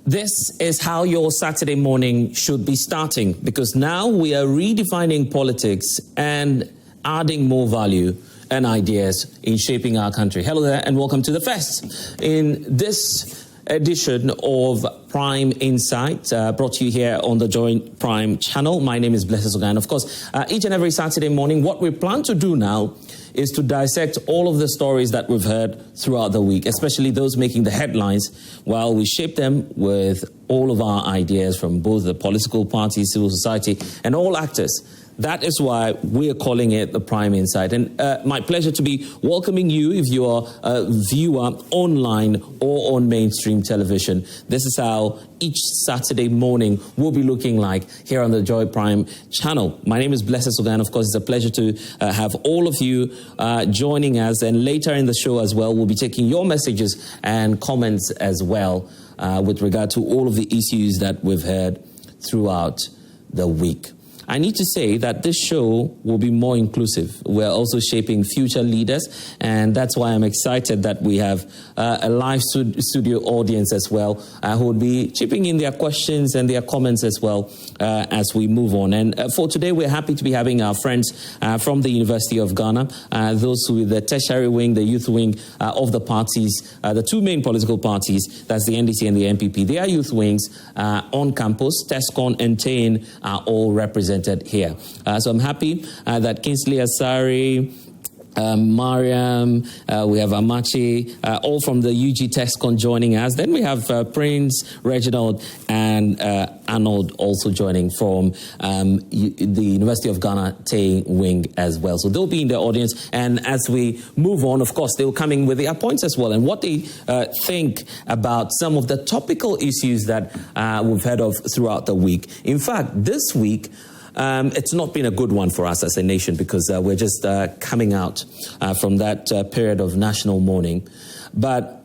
This is how your Saturday morning should be starting, because now we are redefining politics and adding more value and ideas in shaping our country. Hello there and welcome to the Fest. In this edition of Prime Insight, brought to you here on the Joint Prime channel. My name is Blessed Ogan. Of course, each and every Saturday morning, what we plan to do now is to dissect all of the stories that we've heard throughout the week, especially those making the headlines, while we shape them with all of our ideas from both the political parties, civil society, and all actors. That is why we are calling it the Prime Insight. And my pleasure to be welcoming you if you are a viewer online or on mainstream television. This is how each Saturday morning will be looking like here on the Joy Prime channel. My name is Blessed Ogan. Of course, it's a pleasure to have all of you joining us. And later in the show as well, we'll be taking your messages and comments as well with regard to all of the issues that we've heard throughout the week. I need to say that this show will be more inclusive. We're also shaping future leaders, and that's why I'm excited that we have a live studio audience as well who will be chipping in their questions and their comments as well as we move on. And for today, we're happy to be having our friends from the University of Ghana, those with the tertiary wing, the youth wing of the parties, the two main political parties, that's the NDC and the NPP. Their youth wings on campus, TESCON and TAIN, are all represented here. So I'm happy that Kingsley Asari, Mariam, we have Amachi, all from the UG TESCON joining us. Then we have Prince, Reginald, and Arnold also joining from the University of Ghana TAIN wing as well. So they'll be in the audience. And as we move on, of course, they'll come in with their points as well and what they think about some of the topical issues that we've heard of throughout the week. In fact, this week, it's not been a good one for us as a nation because we're just coming out from that period of national mourning. But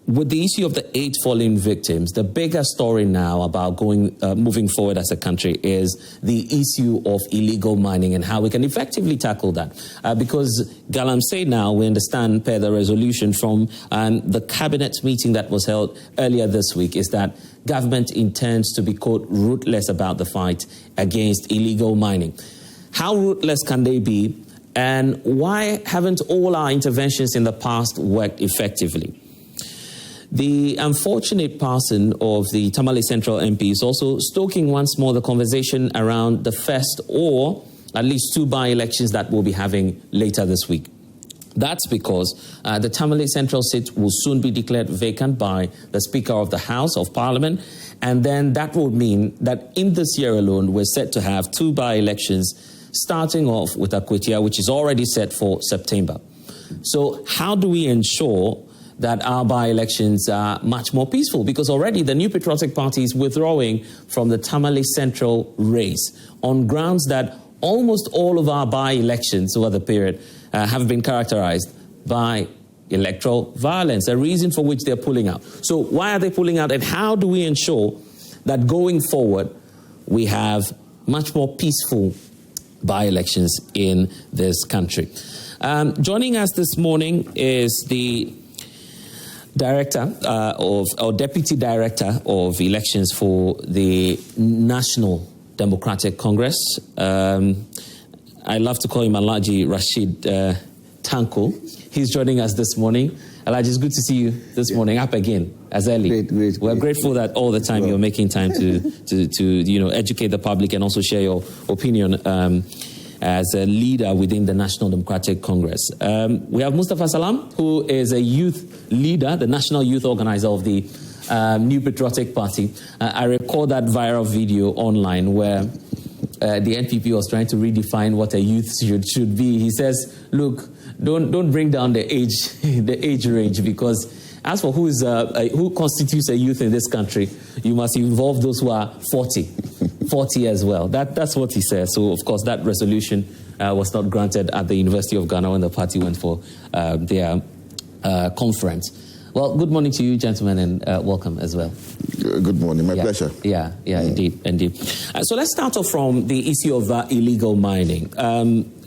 with the issue of the 8 fallen victims, the bigger story now about moving forward as a country is the issue of illegal mining and how we can effectively tackle that. Because Galamsey now, we understand per the resolution from the cabinet meeting that was held earlier this week, is that government intends to be, quote, ruthless about the fight against illegal mining. How ruthless can they be? And why haven't all our interventions in the past worked effectively? The unfortunate passing of the Tamale Central MP is also stoking once more the conversation around the first or at least 2 by-elections that we'll be having later this week. That's because the Tamale Central seat will soon be declared vacant by the Speaker of the House of Parliament. And then that will mean that in this year alone, we're set to have 2 by-elections, starting off with Akwetia, which is already set for September. So how do we ensure that our by-elections are much more peaceful? Because already the New Patriotic Party is withdrawing from the Tamale Central race on grounds that almost all of our by-elections over the period have been characterized by electoral violence, a reason for which they're pulling out. So why are they pulling out, and how do we ensure that going forward we have much more peaceful by-elections in this country? Joining us this morning is the Deputy Director of Elections for the National Democratic Congress. I love to call him Alhaji Rashid Tanko. He's joining us this morning. Alhaji, it's good to see you this morning, up again, as early. Great. We're grateful that all the time you're making time to educate the public and also share your opinion as a leader within the National Democratic Congress. We have Mustafa Salam, who is a youth leader, the national youth organizer of the New Patriotic Party. I recall that viral video online where the NPP was trying to redefine what a youth should be. He says, look, don't bring down the age range, because as for who constitutes a youth in this country, you must involve those who are 40 as well. That's what he says. So, of course, that resolution was not granted at the University of Ghana when the party went for their conference. Well, good morning to you, gentlemen, and welcome as well. Good morning. My pleasure. Yeah, indeed. So let's start off from the issue of illegal mining.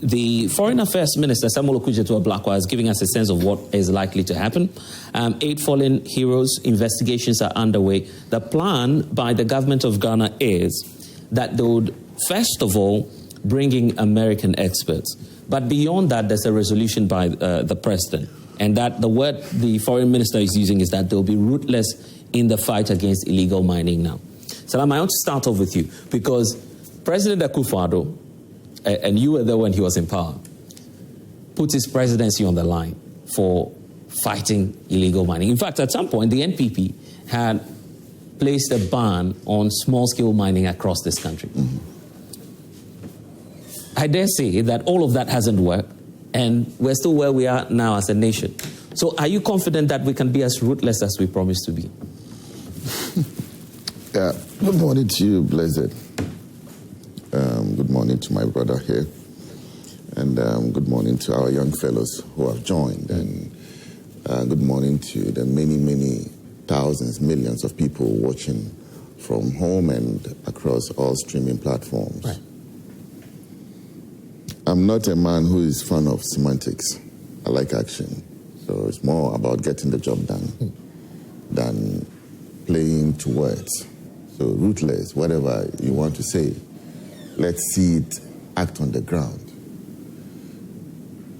The Foreign Affairs Minister, Samuel Okudzeto-Ablakwa, is giving us a sense of what is likely to happen. 8 fallen heroes, investigations are underway. The plan by the government of Ghana is that they would, first of all, bring in American experts. But beyond that, there's a resolution by the president. And that the word the foreign minister is using is that they'll be ruthless in the fight against illegal mining now. Salam, I want to start off with you because President Akufo-Addo, and you were there when he was in power, put his presidency on the line for fighting illegal mining. In fact, at some point, the NPP had placed a ban on small-scale mining across this country. Mm-hmm. I dare say that all of that hasn't worked, and we're still where we are now as a nation. So are you confident that we can be as ruthless as we promised to be? Yeah. Good morning to you, Blessed. Good morning to my brother here. And good morning to our young fellows who have joined. And good morning to the many, many thousands, millions of people watching from home and across all streaming platforms. Right. I'm not a man who is fan of semantics. I like action. So it's more about getting the job done than playing to words. So ruthless, whatever you want to say, let's see it act on the ground.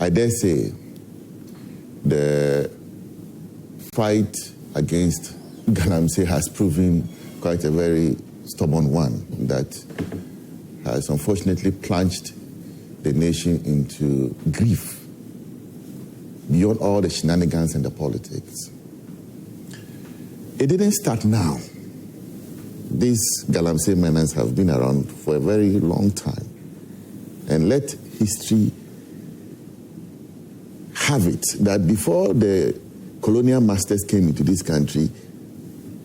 I dare say the fight against Galamsey has proven quite a very stubborn one that has unfortunately plunged the nation into grief beyond all the shenanigans and the politics. It didn't start now. These Galamsey menace have been around for a very long time. And let history have it that before the colonial masters came into this country,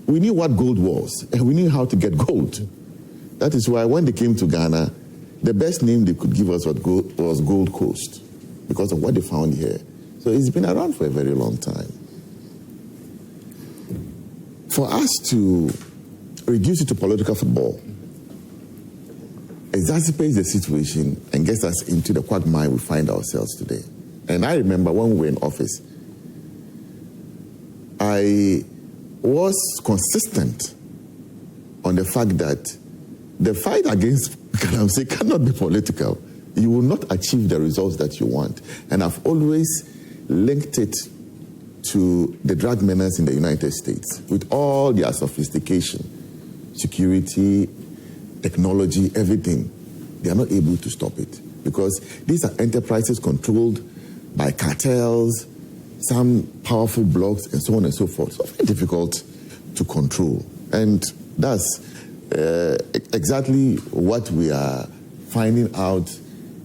we knew what gold was and we knew how to get gold. That is why when they came to Ghana, the best name they could give us was Gold Coast because of what they found here. So it's been around for a very long time. For us to reduce it to political football exacerbates the situation and gets us into the quagmire we find ourselves today. And I remember when we were in office, I was consistent on the fact that the fight against Galamsey cannot be political. You will not achieve the results that you want. And I've always linked it to the drug menace in the United States with all their sophistication, security, technology, everything. They are not able to stop it because these are enterprises controlled by cartels, some powerful blocs, and so on and so forth. So very difficult to control. And that's exactly what we are finding out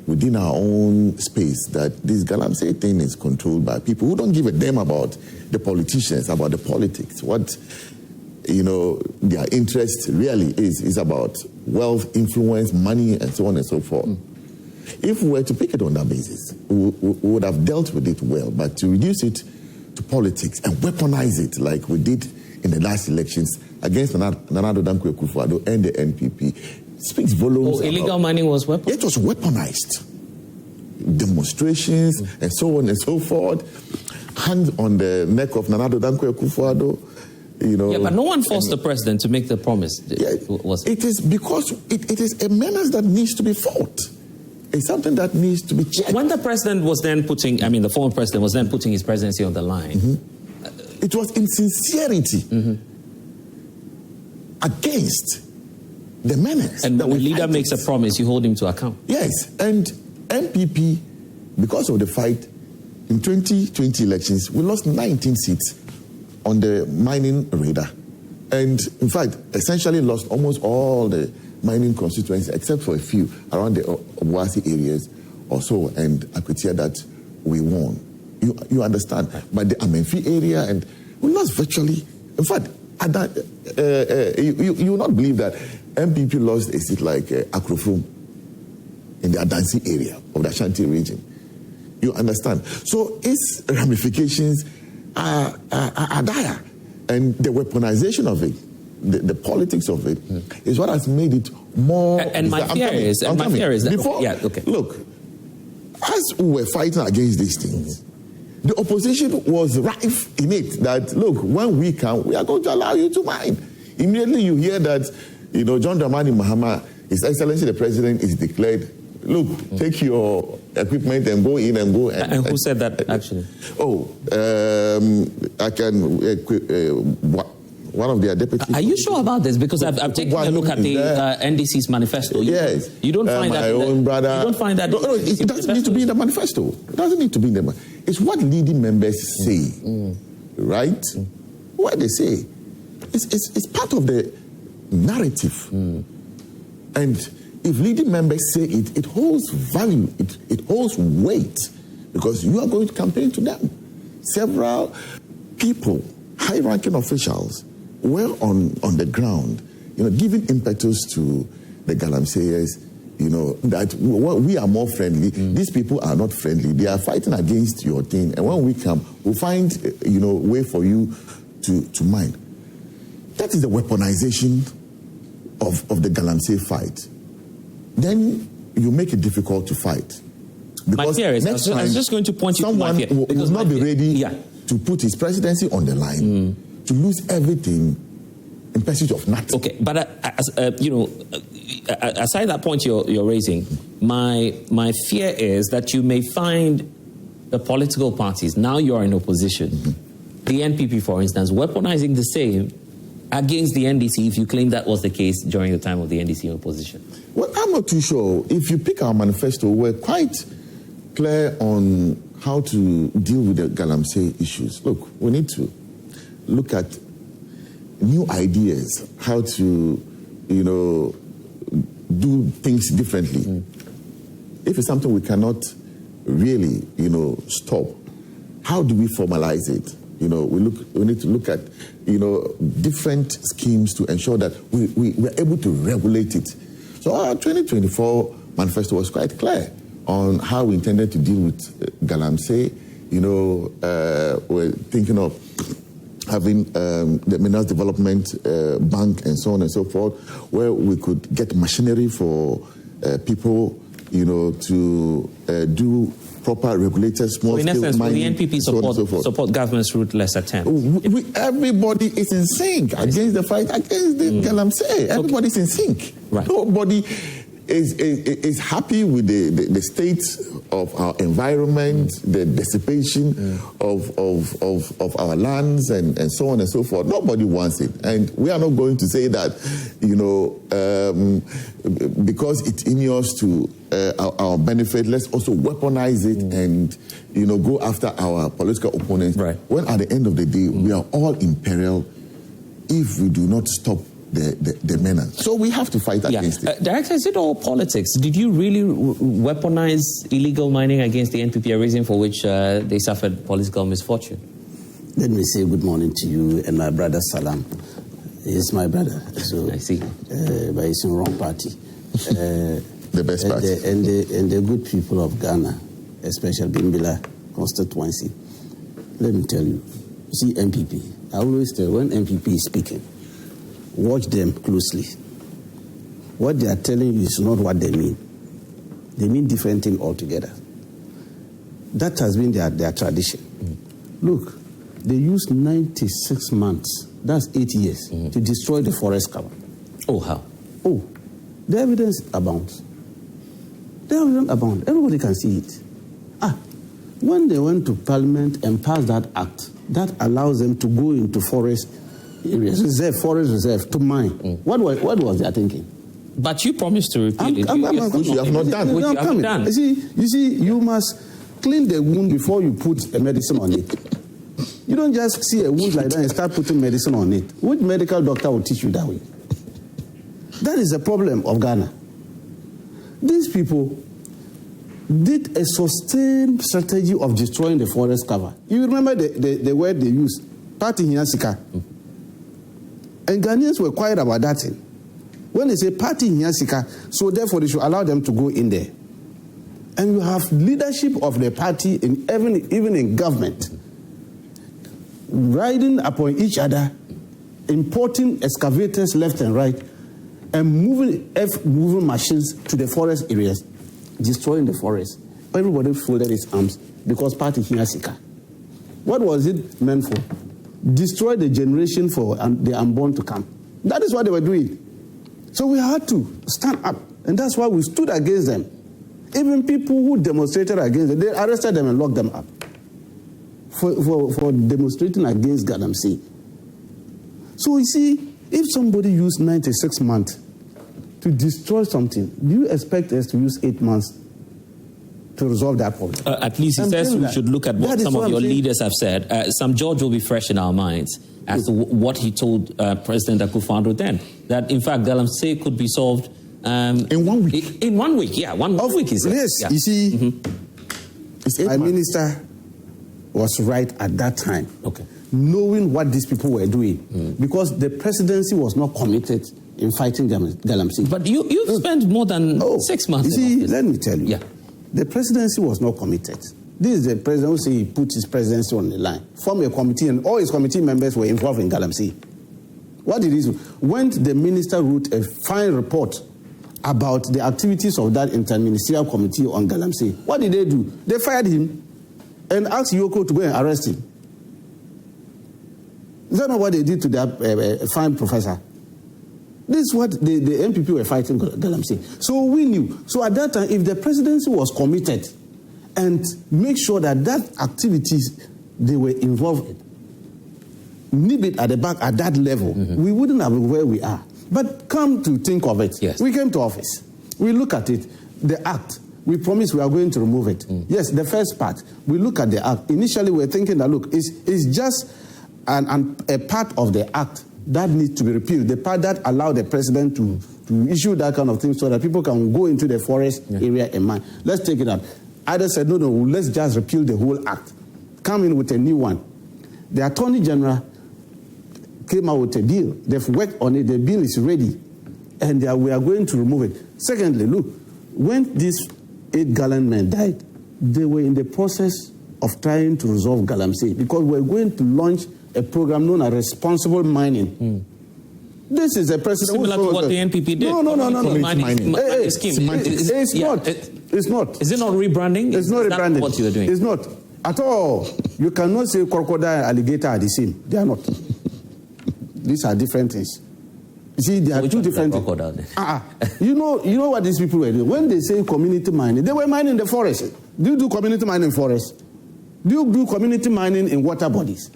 within our own space, that this Galamsey thing is controlled by people who don't give a damn about the politicians, about the politics. What, their interest really is about wealth, influence, money, and so on and so forth. If we were to pick it on that basis, we would have dealt with it well. But to reduce it to politics and weaponize it like we did in the last elections against Nana Addo Akufo-Addo and the NPP speaks volumes. Illegal mining was weaponized? It was weaponized. Demonstrations and so on and so forth. Hands on the neck of Nana Addo Akufo-Addo. Yeah, but no one forced the president to make the promise. It is because it is a menace that needs to be fought. It's something that needs to be checked. When the president was then the former president was then putting his presidency on the line. It was in sincerity against the menace. And when the leader makes a promise, you hold him to account. Yes, and NPP, because of the fight, in 2020 elections, we lost 19 seats on the mining radar. And in fact, essentially lost almost all the mining constituencies, except for a few around the Obuasi areas or so, and Akwetia that we won. You understand? But the Amenfi area, and we lost virtually. In fact, you will not believe that MPP lost a seat like Akrofum in the Adansi area of the Ashanti region. You understand? So its ramifications are dire. And the weaponization of it the politics of it is what has made it more. And my fear is that before. Yeah, okay. Look, as we were fighting against these things, the opposition was rife in it that, look, when we come, we are going to allow you to mine. Immediately you hear that, John Dramani Mahama, His Excellency the President, is declared, look, take your equipment and go in and go. And who said that, actually? I can... one of their deputies. Are you sure about this? Because I've taken a look at the NDC's manifesto. Yes. You don't find that... My own brother... You don't find that... No, it doesn't need to be in the manifesto. It doesn't need to be in the manifesto. It's what leading members say, right? What they say. It's part of the narrative. And if leading members say it, it holds value, it holds weight, because you are going to campaign to them. Several people, high-ranking officials, were on the ground, giving impetus to the Galamseyers, that we are more friendly. These people are not friendly. They are fighting against your thing. And when we come, we'll find, way for you to mine. That is the weaponization of the Galamsey fight. Then you make it difficult to fight. Because my fear is, next time, I was just going to point you to my fear. Someone will not be ready to put his presidency on the line, to lose everything in pursuit of nothing. Okay, but aside that point you're raising, my fear is that you may find the political parties, now you're in opposition, the NPP, for instance, weaponizing the same against the NDC if you claim that was the case during the time of the NDC opposition. Well, I'm not too sure. If you pick our manifesto, we're quite clear on how to deal with the Galamsey issues. Look, we need to look at new ideas, how to, do things differently. If it's something we cannot really, stop, how do we formalize it? We need to look at, different schemes to ensure that we're able to regulate it. So our 2024 manifesto was quite clear on how we intended to deal with Galamsey. We're thinking of having the Minerals Development Bank and so on and so forth, where we could get machinery for people, to do proper regulated small-scale mining. In essence, will the NPP support government's ruthless attempt? Everybody is in sync against the fight against the Galamsey. Everybody's in sync. Right. Nobody is happy with the state of our environment, the dissipation of our lands and so on and so forth. Nobody wants it. And we are not going to say that, because it's injurious to our benefit, let's also weaponize it and, go after our political opponents. Right. When at the end of the day, we are all in peril if we do not stop the menace. So we have to fight against it. Director, is it all politics? Did you really weaponize illegal mining against the NPP, a reason for which they suffered political misfortune? Let me say good morning to you and my brother Salam. He's my brother. So, I see. But he's in the wrong party. The best party. And the good people of Ghana, especially Bimbila constituency. Let me tell you, see MPP. I always tell when MPP is speaking, watch them closely. What they are telling you is not what they mean. They mean different thing altogether. That has been their tradition. Look, they used 96 months, that's 8 years, to destroy the forest cover. Oh, how? Oh, the evidence abounds. The evidence abounds. Everybody can see it. When they went to Parliament and passed that act, that allows them to go into forest areas, forest reserve, to mine. What was their thinking? But you promised to repeat it. You have not done. Which you haven't done. You see, you must clean the wound before you put a medicine on it. You don't just see a wound like that and start putting medicine on it. Which medical doctor will teach you that way? That is the problem of Ghana. These people did a sustained strategy of destroying the forest cover. You remember the word they used, party hiasika. And Ghanaians were quiet about that thing. When they say party hiasika, so therefore they should allow them to go in there. And you have leadership of the party, even in government, riding upon each other importing excavators left and right, and moving machines to the forest areas, destroying the forest. Everybody folded its arms because party here sika. What was it meant for? Destroy the generation for the unborn to come. That is what they were doing. So we had to stand up, and that's why we stood against them. Even people who demonstrated against them, they arrested them and locked them up for demonstrating against Galamsey. So you see, if somebody used 96 months to destroy something, do you expect us to use 8 months to resolve that problem? At least he says we should look at what some of your leaders have said. Some George will be fresh in our minds as to what he told President Akufo-Addo then, that in fact Galamsey could be solved in 1 week. In 1 week, yeah. One week, he said. Yes, yeah. you see, our minister was right at that time. Okay. Knowing what these people were doing, because the presidency was not committed in fighting Galamsey. But you've spent more than 6 months. You see, let me tell you. Yeah. The presidency was not committed. This is the president who said he put his presidency on the line, formed a committee, and all his committee members were involved in Galamsey. What did he do? When the minister wrote a fine report about the activities of that interministerial committee on Galamsey, what did they do? They fired him and asked Yoko to go and arrest him. Is that not what they did to that fine professor? This is what the NPP were fighting Galamsey. So we knew. So at that time, if the presidency was committed and make sure that activities they were involved in, nib it at the back at that level, we wouldn't have been where we are. But come to think of it, yes. We came to office. We look at it, the act. We promised we are going to remove it. Yes, the first part. We look at the act. Initially, we were thinking that, look, it's just a part of the act that needs to be repealed. The part that allowed the president to issue that kind of thing so that people can go into the forest area and mine. Let's take it out. Others said, no, let's just repeal the whole act. Come in with a new one. The Attorney General came out with a bill. They've worked on it. The bill is ready. And we are going to remove it. Secondly, look, when these 8 gallant men died, they were in the process of trying to resolve Galamsey because we're going to launch a program known as responsible mining. This is a president similar to what the NPP did. No. Mining. It's not. Is it not rebranding? It's not rebranding. What you are doing? It's not at all. You cannot say crocodile and alligator are the same. They are not. These are different things. You see, they are two different things. You know what these people were doing? When they say community mining, they were mining the forest. Do you do community mining in forest? Do you do community mining in water bodies?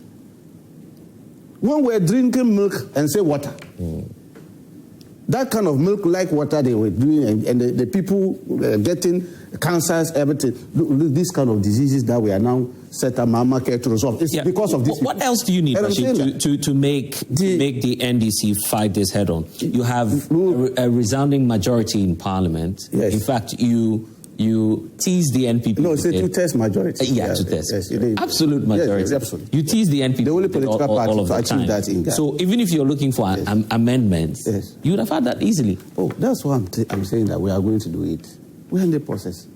When we're drinking milk and say water, that kind of milk like water they were doing, and the people getting cancers, everything, these kind of diseases that we are now set up Mama Care to resolve. It's because of this. What else do you need, Rashid, to make the NDC fight this head on? You have a resounding majority in Parliament. Yes. In fact, you tease the NPP. No, it's a two-third majority. Two-thirds. Yes, absolute majority. Yes, absolutely. You tease the NPP. The only political party to achieve that in Ghana. So even if you're looking for amendments, you would have had that easily. Oh, that's why I'm saying that we are going to do it. We're in the process.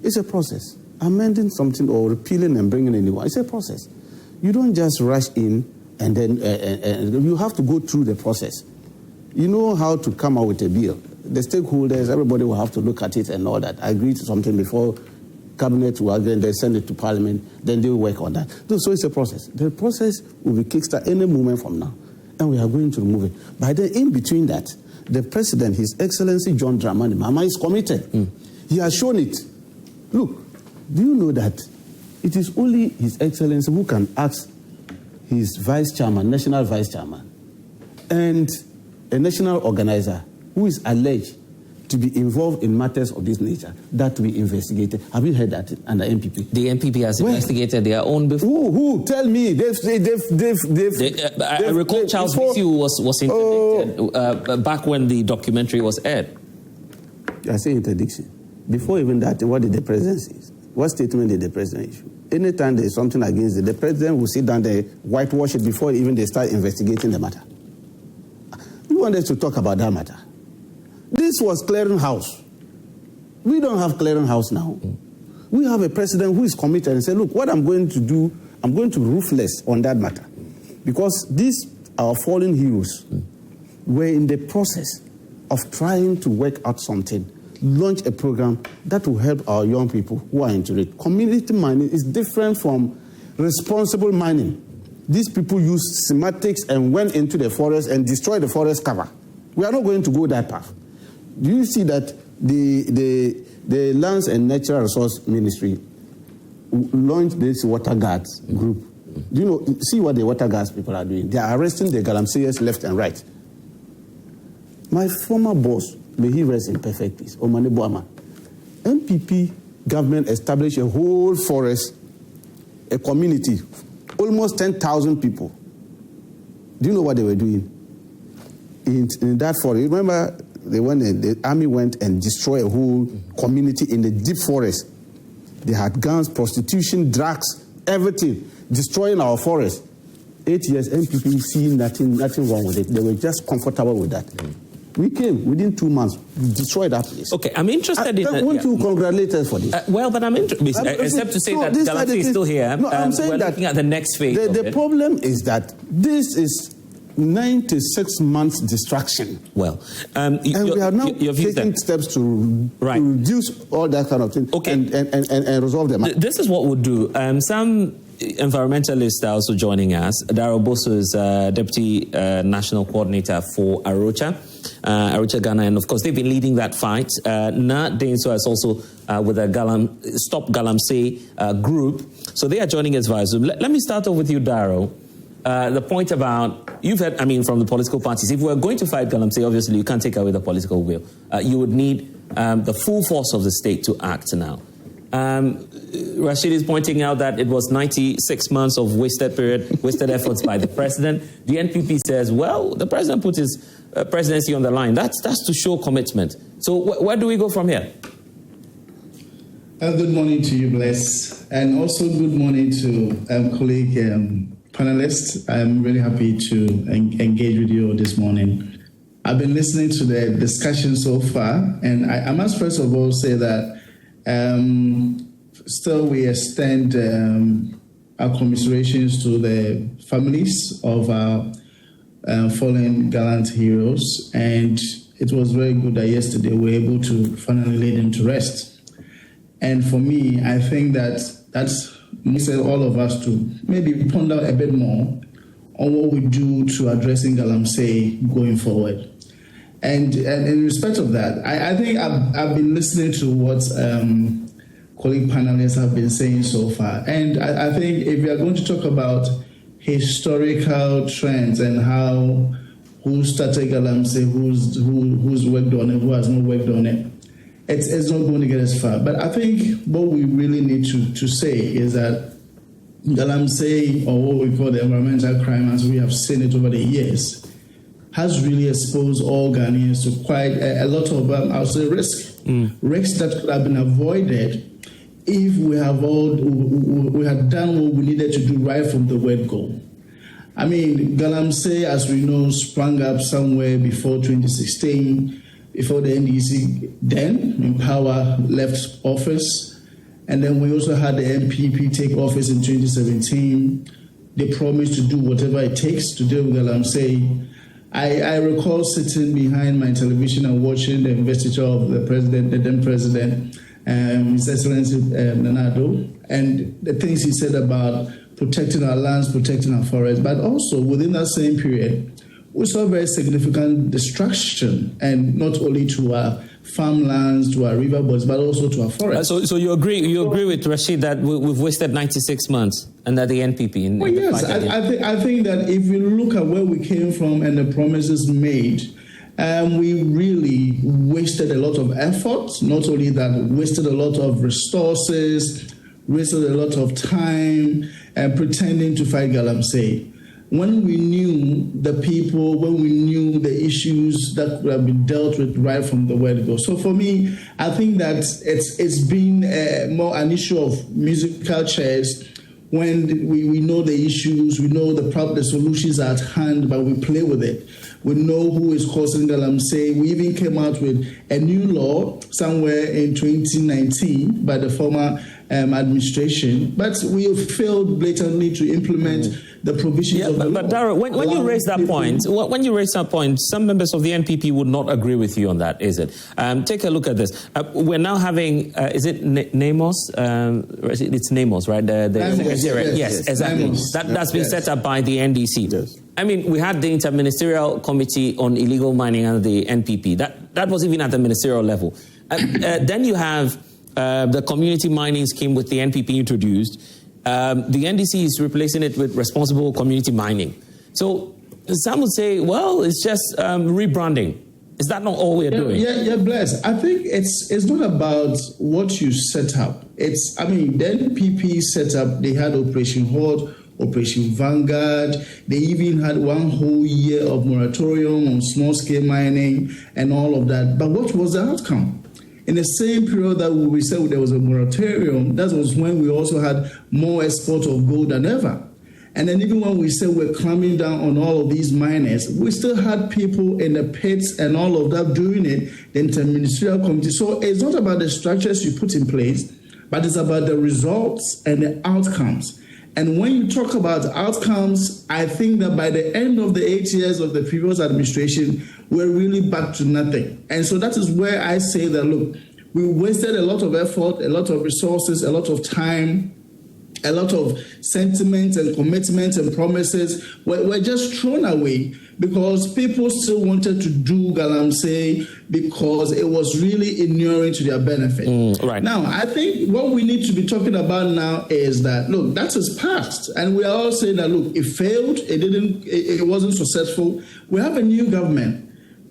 It's a process. Amending something or repealing and bringing a new one, it's a process. You don't just rush in and then you have to go through the process. You know how to come out with a bill. The stakeholders, everybody will have to look at it and all that. Agree to something before cabinet will agree, and they send it to parliament, then they will work on that. So it's a process. The process will be kickstarted any moment from now, and we are going to remove it. But then in between that, the president, His Excellency John Dramani Mahama, is committed. He has shown it. Look, do you know that it is only His Excellency who can ask his vice chairman, national vice chairman, and a national organizer who is alleged to be involved in matters of this nature, that to be investigated. Have you heard that under NPP? The NPP has investigated their own before. Who? Tell me. I recall Charles Bisi was interdicted back when the documentary was aired. I say interdiction. Before even that, what did the president say? What statement did the president issue? Anytime there is something against it, the president will sit down there, whitewash it before even they start investigating the matter. You want us to talk about that matter? This was clearinghouse. We don't have clearinghouse now. We have a president who is committed and said, look, what I'm going to do, I'm going to be ruthless on that matter. Because this our fallen heroes were in the process of trying to work out something, launch a program that will help our young people who are into it. Community mining is different from responsible mining. These people used schematics and went into the forest and destroyed the forest cover. We are not going to go that path. Do you see that the Lands and Natural Resource Ministry launched this water guards group? Do you know, see what the water guards people are doing? They are arresting the Galamseyers left and right. My former boss, may he rest in perfect peace, Omane Boama, MPP government established a whole forest, a community, almost 10,000 people. Do you know what they were doing? In that forest, remember the army went and destroyed a whole community in the deep forest. They had guns, prostitution, drugs, everything, destroying our forest. 8 years, MPP see nothing wrong with it. They were just comfortable with that. We came within 2 months, we destroyed that place. Okay, I'm interested in that. I want to congratulate us for this. Well, but I'm interested, except to say that Galamsey is still here. No, I'm saying we're that looking at the next phase. The problem is that this is 96 months distraction. Well, and we are now taking steps to reduce all that kind of thing and resolve them. This is what we'll do. Some environmentalists are also joining us. Darrell Bosso is Deputy National Coordinator for Arocha Ghana, and of course they've been leading that fight. Na Denso is also with the Stop Galamsey group. So they are joining us via Zoom. Let me start off with you, Darrell. The point about, you've heard, from the political parties, if we're going to fight Galamsey, obviously you can't take away the political will. You would need the full force of the state to act now. Rashid is pointing out that it was 96 months of wasted efforts by the president. The NPP says, well, the president put his presidency on the line. That's to show commitment. So where do we go from here? Good morning to you, Bless. And also good morning to colleague panelists. I'm really happy to engage with you this morning. I've been listening to the discussion so far, and I must first of all say that still we extend our commiserations to the families of our fallen gallant heroes, and it was very good that yesterday we were able to finally lay them to rest. And for me, I think that's needs all of us to maybe ponder a bit more on what we do to addressing Galamsey going forward. And in respect of that, I think I've been listening to what colleague panelists have been saying so far. And I think if we are going to talk about historical trends and how who started Galamsey, who's worked on it, who has not worked on it, it's not going to get as far. But I think what we really need to say is that Galamsey, or what we call the environmental crime, as we have seen it over the years, has really exposed all Ghanaians to quite a lot of, I'll say, risks that could have been avoided if we had done what we needed to do right from the word go. Galamsey, as we know, sprang up somewhere before 2016, before the NDC then in power left office. And then we also had the MPP take office in 2017. They promised to do whatever it takes to deal with Galamsey. I recall sitting behind my television and watching the investiture of the then president, His Excellency Nana Addo, and the things he said about protecting our lands, protecting our forests. But also within that same period, we saw very significant destruction, and not only to our farmlands, to our riverboats, but also to our forests. So you agree with Rashid that we've wasted 96 months under the NPP? Yes, I think that if we look at where we came from and the promises made, we really wasted a lot of effort. Not only that, wasted a lot of resources, wasted a lot of time, pretending to fight Galamsey. When we knew the people, when we knew the issues that could have been dealt with right from the word go. So for me, I think that it's been more an issue of musical chairs when we know the issues, we know the solutions are at hand, but we play with it. We know who is causing Galamsey. We even came out with a new law somewhere in 2019 by the former administration, but we have failed blatantly to implement the provisions of the law. But Darrell, when you raise that point, some members of the NPP would not agree with you on that, is it? Take a look at this. We're now having, is it NAMOS? It's NAMOS, right? Yes, exactly. NAMOS. That's been set up by the NDC. Yes. I mean, we had the Interministerial Committee on Illegal Mining under the NPP. That was even at the ministerial level. Then you have the community mining scheme with the NPP introduced. The NDC is replacing it with responsible community mining. So some would say, well, it's just rebranding. Is that not all we're doing? Yeah, bless. I think it's not about what you set up. The NPP set up, they had Operation Horde, Operation Vanguard. They even had one whole year of moratorium on small-scale mining and all of that. But what was the outcome? In the same period that we said there was a moratorium, that was when we also had more export of gold than ever. And then even when we said we're clamping down on all of these miners, we still had people in the pits and all of that doing it, the interministerial committee. So it's not about the structures you put in place, but it's about the results and the outcomes. And when you talk about outcomes, I think that by the end of the 8 years of the previous administration, we're really back to nothing. And so that is where I say that, look, we wasted a lot of effort, a lot of resources, a lot of time, a lot of sentiments and commitments and promises were just thrown away because people still wanted to do Galamsey because it was really inuring to their benefit. Right. Now, I think what we need to be talking about now is that, look, that is past. And we are all saying that, look, it failed, it wasn't successful. We have a new government.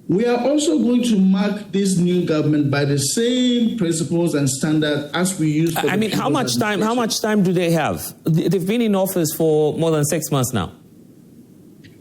We are also going to mark this new government by the same principles and standards as we used for how much time do they have? They've been in office for more than 6 months now.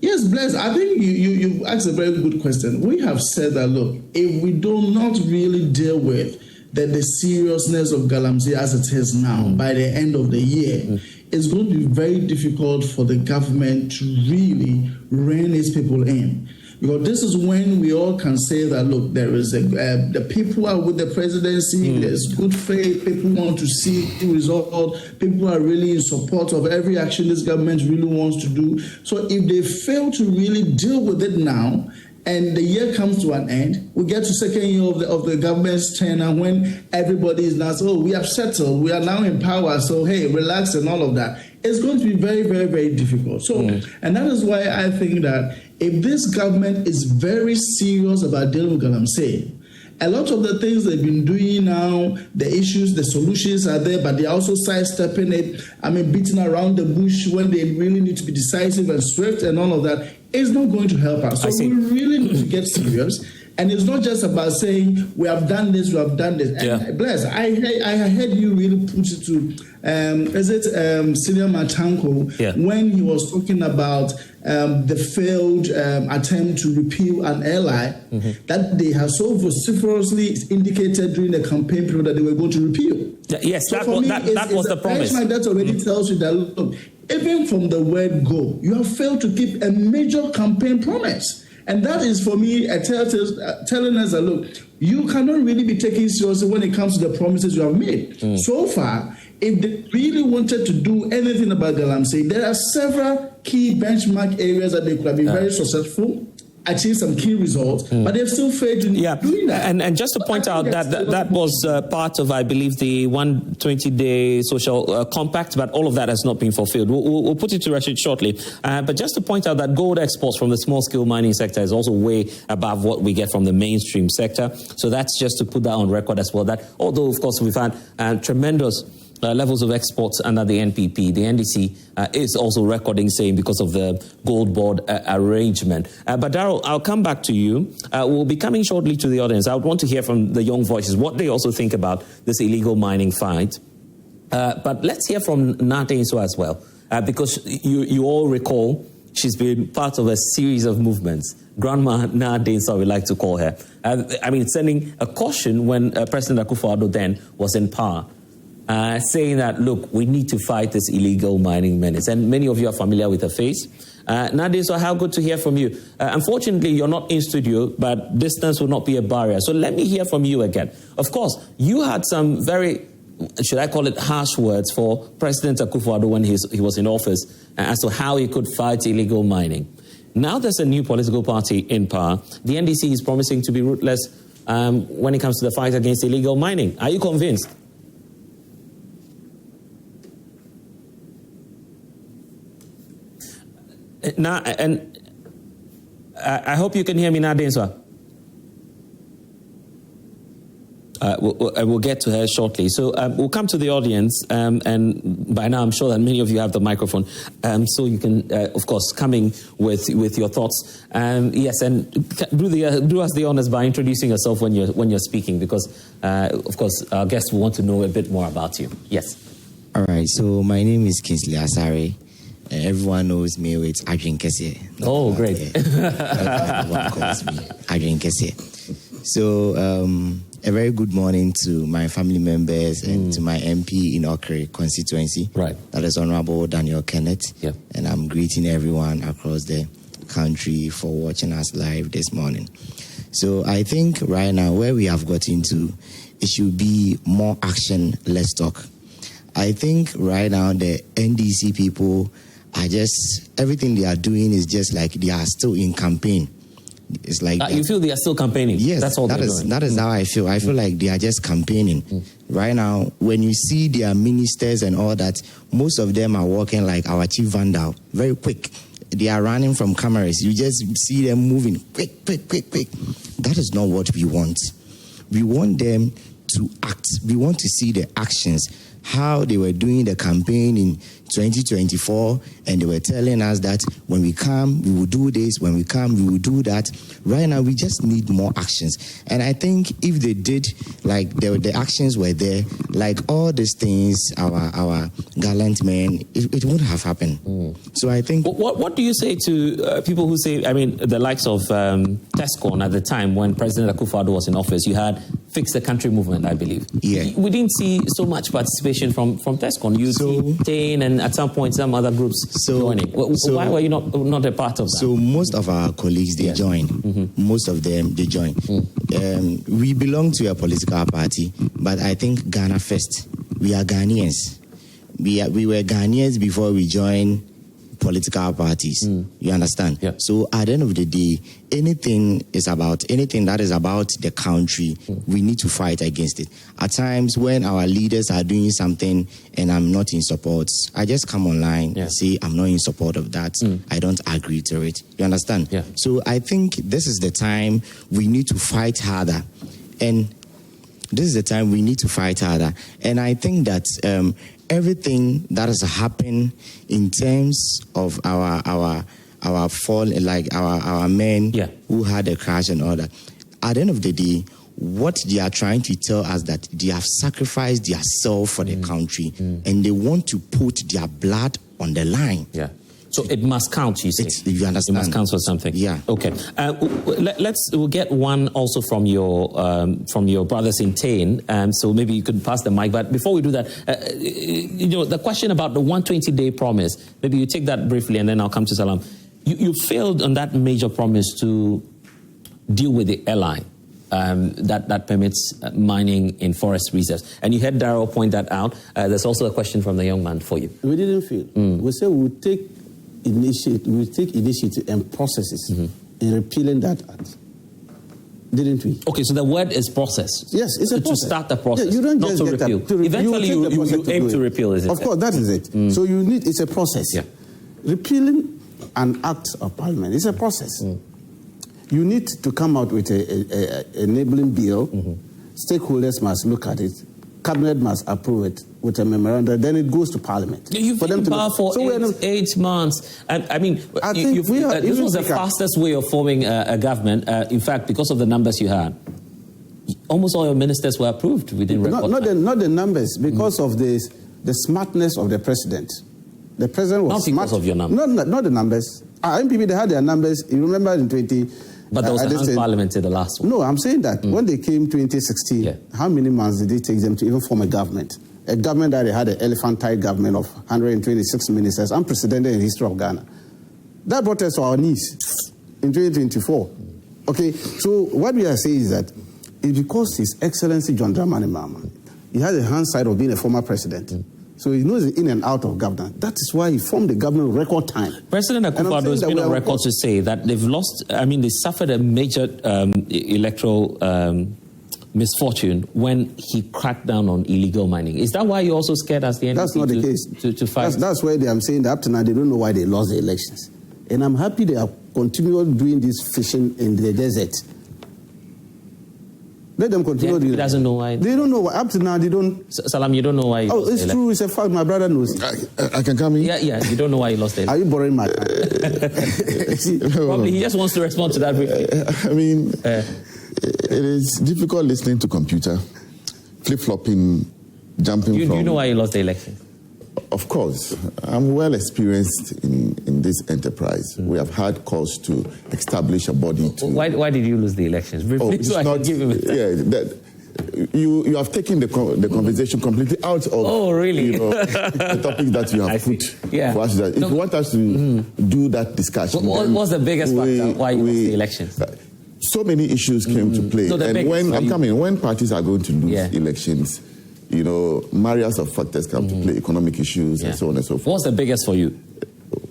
Yes, Bless, I think you asked a very good question. We have said that, look, if we do not really deal with the seriousness of Galamsey as it is now by the end of the year, it's going to be very difficult for the government to really rein its people in. Because this is when we all can say that, look, there is the people are with the presidency, there's good faith, people want to see the result, people are really in support of every action this government really wants to do. So if they fail to really deal with it now, and the year comes to an end, we get to second year of the government's tenure when everybody is now, we have settled, we are now in power, so hey, relax and all of that. It's going to be very, very, very difficult. So, and that is why I think that if this government is very serious about dealing with Galamsey, a lot of the things they've been doing now, the issues, the solutions are there, but they're also sidestepping it. Beating around the bush when they really need to be decisive and swift and all of that is not going to help us. So we really need to get serious. And it's not just about saying, we have done this, we have done this. And Bless, I heard you really put it to, Senior Matanko, when he was talking about the failed attempt to repeal an ally that they have so vociferously indicated during the campaign period that they were going to repeal. Yes, so that was the promise. That already tells you that, look, even from the word go, you have failed to keep a major campaign promise. And that is, for me, telling us that, look, you cannot really be taken seriously when it comes to the promises you have made. So far, if they really wanted to do anything about Galamsey, there are several key benchmark areas that they could have been very successful, achieve some key results, but they've still failed in doing that. And just to point out that was part of, I believe, the 120-day social compact, but all of that has not been fulfilled. We'll put it to Rashid shortly. But just to point out that gold exports from the small-scale mining sector is also way above what we get from the mainstream sector. So that's just to put that on record as well. That although, of course, we've had tremendous levels of exports under the NPP, the NDC is also recording same because of the gold board arrangement. But Darrell, I'll come back to you. We'll be coming shortly to the audience. I would want to hear from the young voices what they also think about this illegal mining fight. But let's hear from Nadinso as well, because you all recall she's been part of a series of movements. Grandma Nadinso, we like to call her. Sending a caution when President Akufo-Addo then was in power. Saying that, look, we need to fight this illegal mining menace. And many of you are familiar with her face. Nadine, so how good to hear from you. Unfortunately, you're not in studio, but distance will not be a barrier. So let me hear from you again. Of course, you had some very should I call it harsh words for President Akufo-Addo when he was in office as to how he could fight illegal mining. Now there's a new political party in power. The NDC is promising to be ruthless when it comes to the fight against illegal mining. Are you convinced? Now, and I hope you can hear me now, Denswa. We'll get to her shortly. So we'll come to the audience, and by now I'm sure that many of you have the microphone, so you can, of course, come in with your thoughts. Yes, and do us the honors by introducing yourself when you're speaking, because, of course, our guests will want to know a bit more about you. Yes. All right. So my name is Kingsley Asare. Everyone knows me with Adrian Kese. Oh, great. Everyone calls me Adrian Kese. So, a very good morning to my family members and to my MP in Okere constituency. Right. That is Honorable Daniel Kenneth. Yep. And I'm greeting everyone across the country for watching us live this morning. So I think right now where we have gotten to, it should be more action, less talk. I think right now the NDC people are just, everything they are doing is just like they are still in campaign. It's like you feel they are still campaigning? Yes, that's all that is how I feel. I feel like they are just campaigning. Right now, when you see their ministers and all that, most of them are walking like our chief vandal, very quick. They are running from cameras. You just see them moving quick. That is not what we want. We want them to act. We want to see the actions, how they were doing the campaign in 2024, and they were telling us that when we come, we will do this, when we come, we will do that. Right now, we just need more actions. And I think if they did, like the actions were there, like all these things, our gallant men, it wouldn't have happened. So I think... What do you say to people who say, I mean, the likes of Tescon at the time when President Akufo-Addo was in office, you had Fix the Country movement, I believe. Yeah. We didn't see so much participation from Tescon. You see Tain and at some point some other groups joining. Why were you not a part of that? So most of our colleagues, they joined. Most of them, they joined. We belong to a political party, but I think Ghana first. We are Ghanaians. We were Ghanaians before we joined political parties. You understand? Yeah. So at the end of the day, anything that is about the country, we need to fight against it. At times when our leaders are doing something and I'm not in support, I just come online and say I'm not in support of that. I don't agree to it. You understand? Yeah. So I think this is the time we need to fight harder. And this is the time we need to fight harder. And I think that everything that has happened in terms of our fall, like our men who had a crash and all that, at the end of the day, what they are trying to tell us that they have sacrificed their self for the country and they want to put their blood on the line. Yeah. So it must count, you say. You understand? It must count for something. Yeah. Okay. We'll get one also from your brothers in Tain. So maybe you could pass the mic. But before we do that, the question about the 120-day promise. Maybe you take that briefly, and then I'll come to Salam. You failed on that major promise to deal with the airline that permits mining in forest reserves. And you heard Darrell point that out. There's also a question from the young man for you. We didn't fail. We said we will take initiative and processes in repealing that act. Didn't we? Okay, so the word is process. Yes, it's a process. To start the process, you don't not just to get repeal. Eventually, you aim to repeal, is it? Of course, that is it. So it's a process. Yeah. Repealing an act of parliament is a process. You need to come out with an enabling bill. Stakeholders must look at it. Cabinet must approve it with a memorandum. Then it goes to Parliament. You've been in power for 8 months. I mean, this was the fastest way of forming a government. In fact, because of the numbers you had, almost all your ministers were approved within record time. Not the numbers, because of the smartness of the president. The president was not because of your numbers. Not the numbers. MPP, they had their numbers. You remember in 20... But there was a hung parliament in the last one. No, I'm saying that when they came 2016, how many months did it take them to even form a government? A government that they had an elephantine government of 126 ministers, unprecedented in the history of Ghana. That brought us to our knees in 2024. Okay, so what we are saying is that it's because His Excellency John Dramani Mahama, He has a hindsight of being a former president. So he knows the in and out of government. That is why he formed the government in record time. President Akufo-Addo has been on record to say that they've lost, they suffered a major electoral misfortune when he cracked down on illegal mining. Is that why you're also scared as the NDC? That's not the case. To fight? That's why I'm saying that up to now they don't know why they lost the elections. And I'm happy they are continuing doing this fishing in the desert. Let them continue. He doesn't know why. They don't know why. Up to now, they don't. Salam, you don't know why. Oh, it's true. It's a fact. My brother knows. I can come in? Yeah. You don't know why he lost it. Are you borrowing my time? Probably he just wants to respond to that briefly. It is difficult listening to computer, flip-flopping, jumping from... Do you know why he lost the election? Of course. I'm well experienced in this enterprise. We have had cause to establish a body to... Why did you lose the elections? It's not... You have taken the conversation completely out of... Oh, really? The topic that you have put for us. If you want us to do that discussion... What's the biggest factor why you lost the elections? So many issues came to play. When parties are going to lose elections... myriads of factors come to play, economic issues and so on and so forth. What's the biggest for you?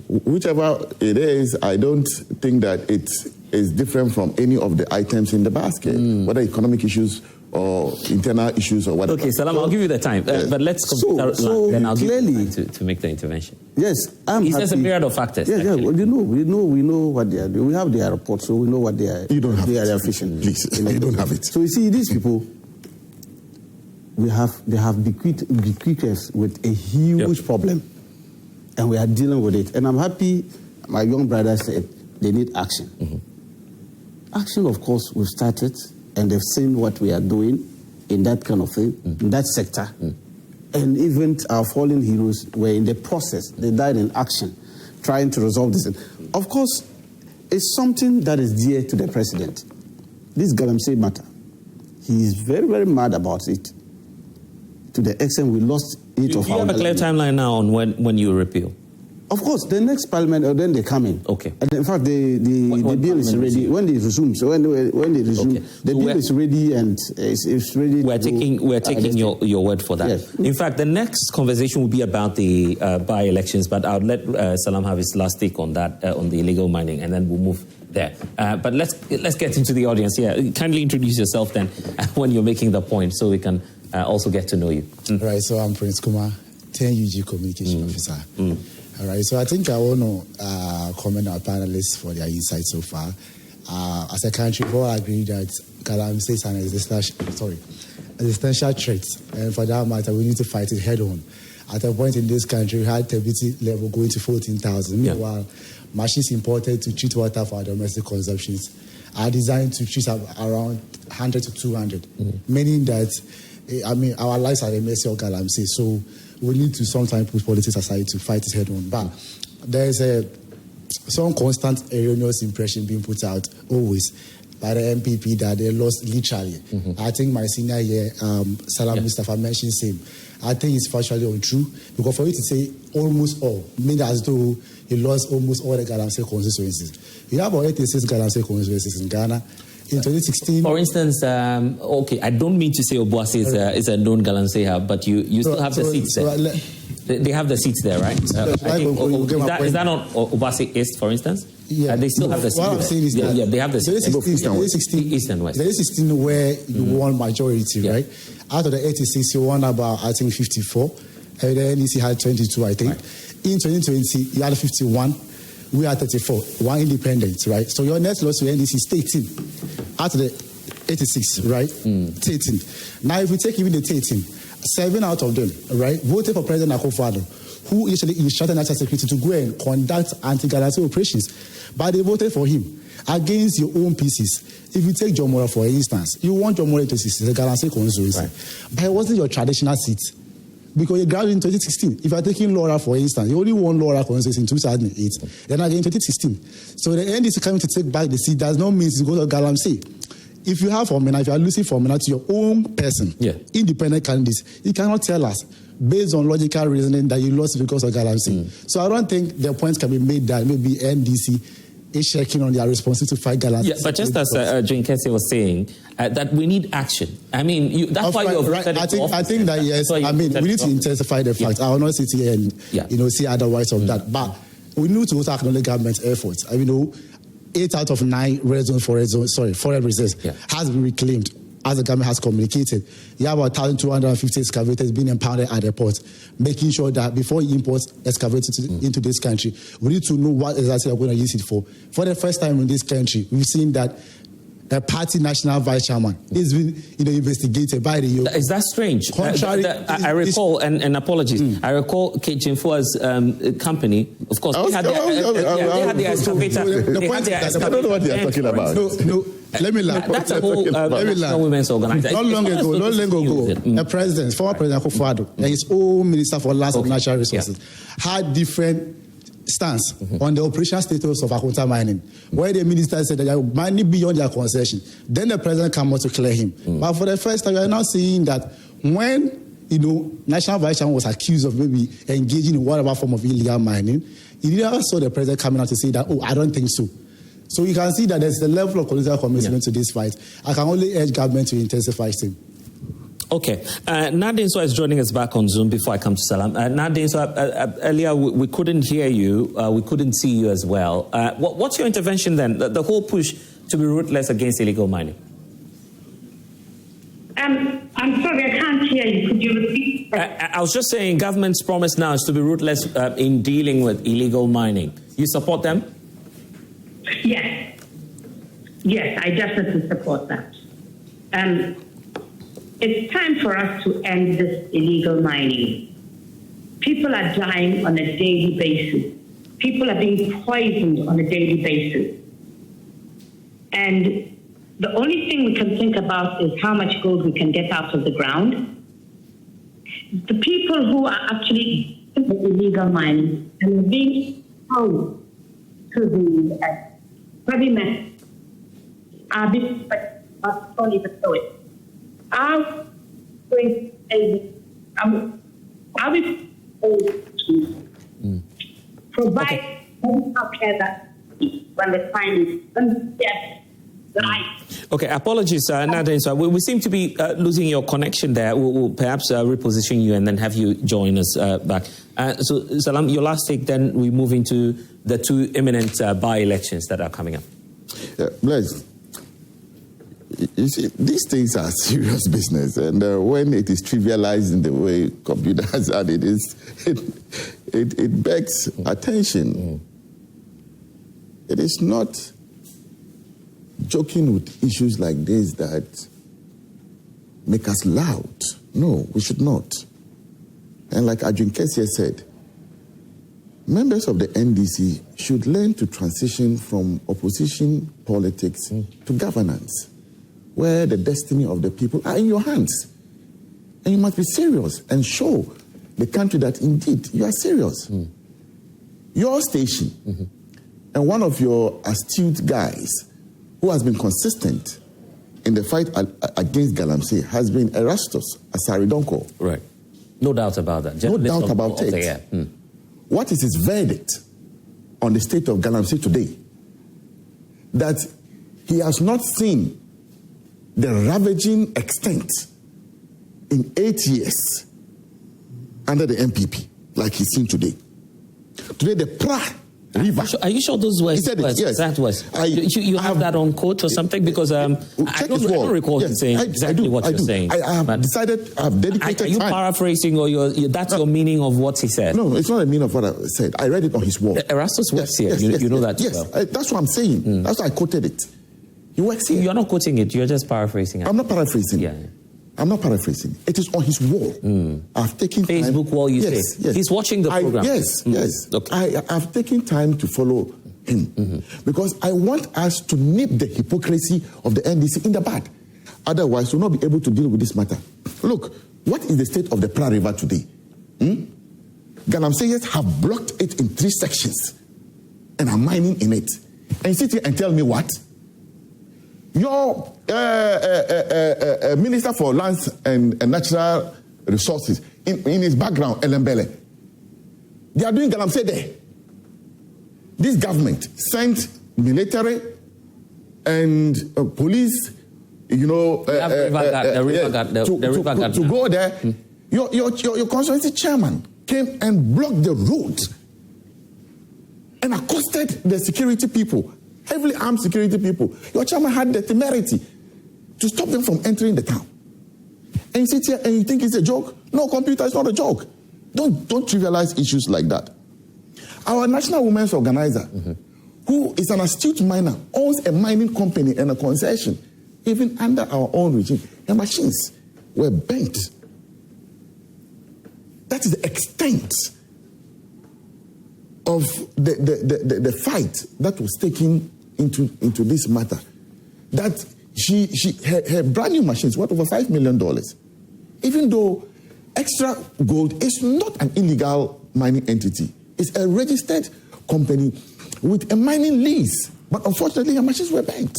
Whichever it is, I don't think that it is different from any of the items in the basket, whether economic issues or internal issues or whatever. Okay, Salam, I'll give you the time, but let's then I'll clearly, give you to make the intervention. Yes, he says a myriad of factors. Yes, well, we know what they are doing. We have their report, so we know what they are. You don't have they it. Are fishing. Please, you don't have it. So you see, these people... They have bequeathed us with a huge problem, and we are dealing with it. And I'm happy my young brother said they need action. Action, of course, we've started, and they've seen what we are doing in that kind of thing, in that sector. And even our fallen heroes were in the process. They died in action, trying to resolve this. Of course, it's something that is dear to the president. This Galamsey matter, he is very, very mad about it. To the extent we lost it of our... Do you have a clear timeline now on when you repeal? Of course, the next parliament, then they come in. Okay. And in fact, the bill is ready. When they resume, so when they resume, the bill is ready and it's ready. We're taking your word for that. Yes. In fact, the next conversation will be about the by-elections, but I'll let Salam have his last take on that, on the illegal mining, and then we'll move there. But let's get into the audience here. Kindly introduce yourself then when you're making the point, so we can also get to know you. Right, so I'm Prince Kumar, 10 UG Communication Officer. All right, so I think I want to commend our panelists for their insights so far. As a country, we all agree that Galamsey is an existential threat, and for that matter, we need to fight it head on. At a point in this country, we had TBT level going to 14,000. Meanwhile, machines imported to treat water for our domestic consumptions are designed to treat around 100 to 200, meaning that our lives are at the mercy of Galamsey. So we need to sometimes put politics aside to fight it head on. But there's some constant erroneous impression being put out always by the MPP that they lost literally. I think my senior here, Salam Mustafa, mentioned same. I think it's factually untrue, because for you to say almost all, means as though he lost almost all the Galamsey constituencies. We have about 86 Galamsey constituencies in Ghana. In 2016... For instance, okay, I don't mean to say Obuasi is a known Galamsey hub, but you still have the seats there. They have the seats there, right? Is that not Obuasi East, for instance? Yeah. They still have the seats. What I'm saying is that they have the seats. East and West. There is 16 where you won majority, right? Out of the 86, you won about, I think, 54. And the NDC had 22, I think. Right. In 2020, you had 51. We had 34. One independent, right? So your net loss to NDC is 13. Out of the 86, right? 13. Now, if we take even the 13, 7 out of them, right, voted for President Akufo-Addo, who initially instructed National Security to go and conduct anti-Galamsey operations. But they voted for him against your own pieces. If you take Jomora, for instance, you want Jomora to see the Galamsey constituency. Right. But it wasn't your traditional seat. Because you graduated in 2016. If you're taking Laura, for instance, you only won Laura constituency in 2008. Then again in 2016. So the NDC coming to take back the seat does not mean to go to Galamsey. If you have Formina, if you are losing Formina to your own person, independent candidates, you cannot tell us, based on logical reasoning, that you lost because of Galamsey. So I don't think the point can be made that maybe NDC is checking on their responsibility to fight Galamsey. Yeah, but just as Jane Kessie was saying, that we need action. I mean, that's why you're right. I think that, yes, I mean, we need to intensify the facts. I will not sit here and, say otherwise of that. But we need to also acknowledge government's efforts. 8 out of 9 foreign reserves has been reclaimed, as the government has communicated. You have about 1,250 excavators being impounded at the port, making sure that before you import excavators into this country, we need to know what exactly we're going to use it for. For the first time in this country, we've seen that a party national vice chairman is being investigated by the EU. Is that strange? I recall, and apologies, I recall Kitchen Fua's company, of course, they had the excavator. I don't know what they are talking about. No. Let me laugh. That's a whole women's organization. Not long ago, the president, former President Akufo-Addo, and his own Minister for Lands and Natural Resources had different stance on the operational status of Akunta mining, where the minister said that they are mining beyond their concession. Then the president came out to clear him. But for the first time, we are now seeing that when National Vice Chairman was accused of maybe engaging in whatever form of illegal mining, he never saw the president coming out to say that, I don't think so. So you can see that there's a level of political commitment to this fight. I can only urge government to intensify it. Okay. Nadine Soa is joining us back on Zoom before I come to Salam. Nadine Soa, earlier we couldn't hear you. We couldn't see you as well. What's your intervention then? The whole push to be ruthless against illegal mining. I'm sorry, I can't hear you. Could you repeat? I was just saying government's promise now is to be ruthless in dealing with illegal mining. You support them? Yes, I definitely support that. It's time for us to end this illegal mining. People are dying on a daily basis. People are being poisoned on a daily basis. And the only thing we can think about is how much gold we can get out of the ground. The people who are actually in the illegal mining and are being exposed to the heavy metals are being sorry to show it. Are we able to provide medical care that when the time is right? Okay, apologies, Nadine. So we seem to be losing your connection there. We'll perhaps reposition you and then have you join us back. So, Salam, your last take, then we move into the 2 imminent by-elections that are coming up. Blaise, you see, these things are serious business, and when it is trivialized in the way computers done it begs attention. It is not joking with issues like this that make us loud. No, we should not. And like Ajun Kessie said, members of the NDC should learn to transition from opposition politics to governance, where the destiny of the people are in your hands. And you must be serious and show the country that indeed you are serious. Your station and one of your astute guys who has been consistent in the fight against Galamsey has been Erastus Asaridonko. Right. No doubt about that. No doubt about it. What is his verdict on the state of Galamsey today? That he has not seen the ravaging extent in 8 years under the MPP like he's seen today. Today, the Pra River. Are you sure those were? He said it, yes. That was. You have that on quote or something? Because I don't recall you saying exactly what you're saying. I have decided, I have dedicated time. Are you paraphrasing or that's your meaning of what he said? No, it's not a meaning of what I said. I read it on his wall. Erastus works here. You know that? Yes, well. That's what I'm saying. That's why I quoted it. He works here. You're not quoting it. You're just paraphrasing it. I'm not paraphrasing. Yeah. I'm not paraphrasing. It is on his wall. I've taken Facebook time. wall, you say? Yes. He's watching the program. Yes. Okay. I've taken time to follow him because I want us to nip the hypocrisy of the NDC in the bud. Otherwise, we'll not be able to deal with this matter. Look, what is the state of the Pra River today? Galamseyers have blocked it in 3 sections and are mining in it. And you sit here and tell me what? Your Minister for Lands and Natural Resources, in his background, Elembele, they are doing Galamsey there. This government sent military and police, you know, to go there. Your constituency chairman came and blocked the road and accosted the security people, heavily armed security people. Your chairman had the temerity to stop them from entering the town. And you sit here and you think it's a joke? No, computer is not a joke. Don't trivialize issues like that. Our National Women's Organizer, who is an astute miner, owns a mining company and a concession, even under our own regime. The machines were bent. That is the extent of the fight that was taken into this matter. That her brand new machines worth over $5 million, even though Extra Gold is not an illegal mining entity. It's a registered company with a mining lease. But unfortunately, her machines were bent.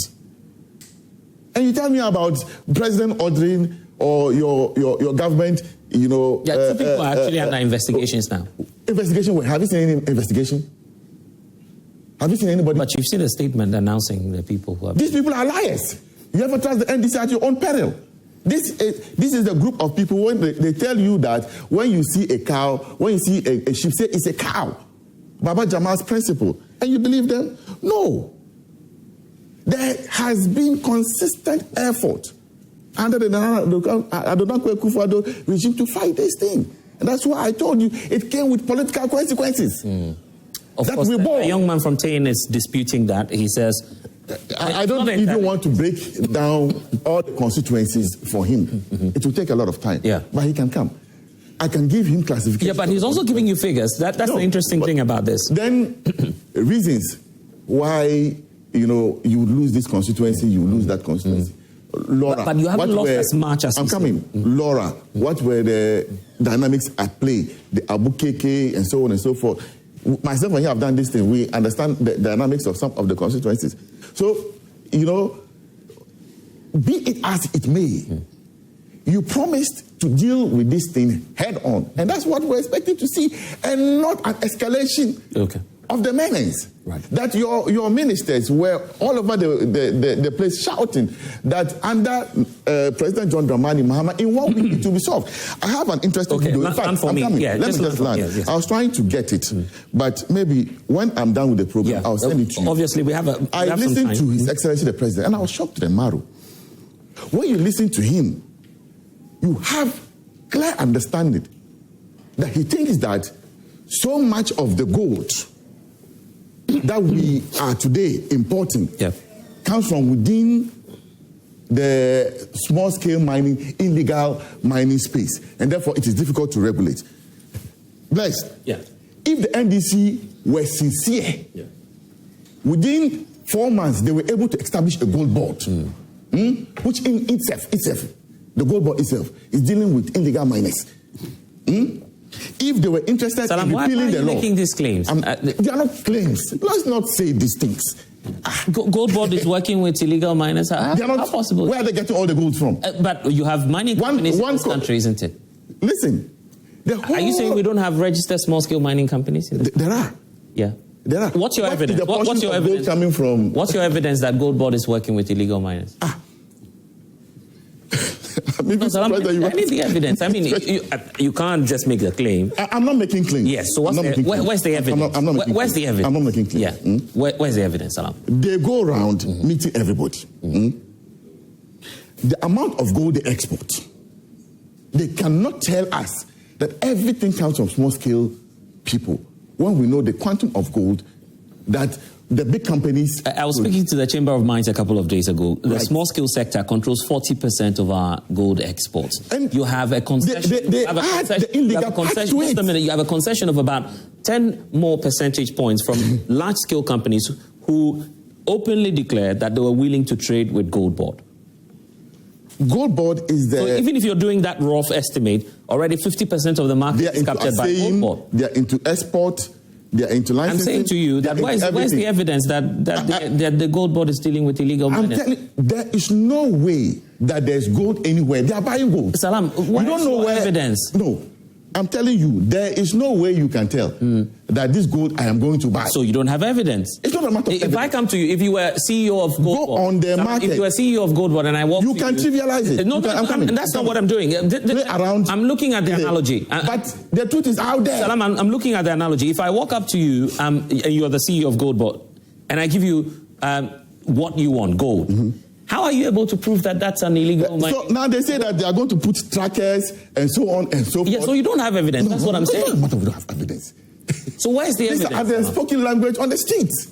And you tell me about President ordering or your government, you know... Yeah, two people are actually under investigations now. Investigation? Have you seen any investigation? Have you seen anybody? But you've seen a statement announcing the people who are... These people are liars. You ever trust the NDC at your own peril? This is a group of people when they tell you that when you see a cow, when you see a sheep, say it's a cow. Baba Jamal's principle. And you believe them? No. There has been consistent effort under the Adonai Kufuor regime to fight this thing. And that's why I told you it came with political consequences. Of course, a young man from Tain is disputing that. He says... I don't even want to break down all the constituencies for him. It will take a lot of time. Yeah. But he can come. I can give him classification. Yeah, but he's also giving you figures. That's the interesting thing about this. Then reasons why, you know, you lose this constituency, you lose that constituency. Laura, but you haven't lost as much as... I'm coming. Laura, what were the dynamics at play? The Abu Keke and so on and so forth. Myself and you have done this thing. We understand the dynamics of some of the constituencies. So, you know, be it as it may, you promised to deal with this thing head on. And that's what we're expecting to see, and not an escalation of the menace. Right. That your ministers were all over the place shouting that under President John Dramani Mahama, in 1 week it will be solved. I have an interesting video. In fact, I'm coming. Yeah, let me just land. Yes. I was trying to get it, but maybe when I'm done with the program, I'll send it to you. Obviously, I listened to His Excellency the President, and I was shocked to the marrow. When you listen to him, you have clear understanding that he thinks that so much of the gold that we are today importing comes from within the small-scale mining, illegal mining space, and therefore it is difficult to regulate. Blessed. If the NDC were sincere, within 4 months they were able to establish a gold board, which in itself, the gold board itself is dealing with illegal miners. If they were interested in repealing the law... making these claims? They are not claims. Let's not say these things. Gold board is working with illegal miners. How possible? Where are they getting all the gold from? But you have mining companies in this country, isn't it? Listen. Are you saying we don't have registered small-scale mining companies? There are. Yeah. There are. What's your evidence? What's your evidence coming from? What's your evidence that gold board is working with illegal miners? I need the evidence. I mean, you can't just make the claim. I'm not making claims. Yes. So where's the evidence? Where's the evidence? I'm not making claims. Yeah. Where's the evidence, Salam? They go around meeting everybody. The amount of gold they export, they cannot tell us that everything comes from small-scale people when we know the quantum of gold that the big companies... I was speaking to the Chamber of Mines a couple of days ago. The small-scale sector controls 40% of our gold exports. And you have a concession... You have a concession of about 10 more percentage points from large-scale companies who openly declared that they were willing to trade with Gold Board. Gold Board is the... So even if you're doing that rough estimate, already 50% of the market is captured by Gold Board. They are into export... They are into licensing. I'm saying to you that where's the evidence that the Gold Board is dealing with illegal miners? I'm telling you, there is no way that there's gold anywhere. They are buying gold. Salam, what is your evidence? No. I'm telling you, there is no way you can tell that this gold I am going to buy. So you don't have evidence. It's not a matter of If evidence. I come to you, if you were CEO of Gold Go on the market. If you were CEO of Gold and I walk You to can trivialize it. No, You can- I'm coming. that's not what I'm doing. Play around. I'm looking at the analogy. But the truth is out there. Salam, I'm looking at the analogy. If I walk up to you, and you're the CEO of Gold, and I give you what you want, gold, how are you able to prove that that's an illegal mine? So now they say that they are going to put trackers and so on and so forth. Yeah, so you don't have evidence. That's what I'm saying. It's not a matter of we don't have evidence. So where is the These evidence? are the spoken language on the streets.